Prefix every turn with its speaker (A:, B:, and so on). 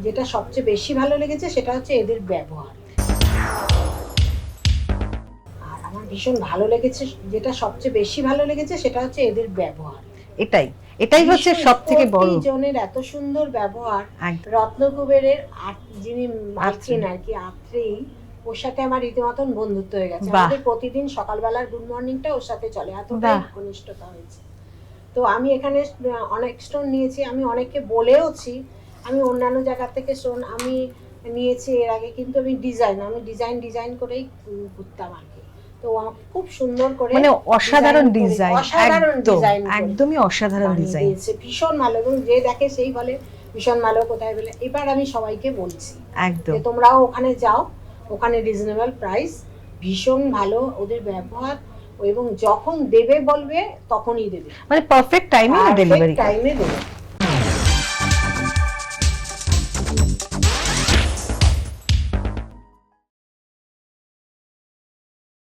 A: যেটা সবচেয়ে বেশি ভালো লেগেছে সেটা হচ্ছে এদের ব্যবহার। আর আমার ভীষণ ভালো লেগেছে, যেটা সবচেয়ে বেশি ভালো লেগেছে সেটা হচ্ছে এদের ব্যবহার।
B: এটাই এটাই হচ্ছে সবথেকে বড়।
A: জনের এত সুন্দর ব্যবহার।
B: একদম।
A: রত্নকুবেরের যিনি
B: আত্রেয়ী।
A: মালকিন আর কি, আত্রেয়ী, ওর সাথে আমার রীতিমতন বন্ধুত্ব হয়ে গেছে।
B: বাহ।
A: আমাদের প্রতিদিন সকালবেলার গুড মর্নিংটা ওর সাথে চলে, এতটাই
B: বাহ।
A: ঘনিষ্ঠতা হয়েছে। তো আমি এখানে অনেক স্টোন নিয়েছি, আমি অনেককে বলেওছি আমি অন্যান্য জায়গা থেকে স্টোন আমি নিয়েছি এর আগে, কিন্তু আমি ডিজাইন করেই করতাম আর কি। তো আমাকে খুব সুন্দর করে
B: মানে অসাধারণ ডিজাইন,
A: অসাধারণ
B: একদম
A: ডিজাইন
B: একদমই অসাধারণ ডিজাইন,
A: ভীষণ ভালো, এবং যে দেখে সেই বলে ভীষণ ভালো, কোথায় বলে। এবার আমি সবাইকে বলছি
B: একদম।
A: যে তোমরাও ওখানে যাও, ওখানে রিজনেবল প্রাইস, ভীষণ ভালো ওদের ব্যবহার, এবং যখন দেবে বলবে তখনই দেবে,
B: মানে পারফেক্ট টাইমে ডেলিভারি,
A: টাইমে দেবে।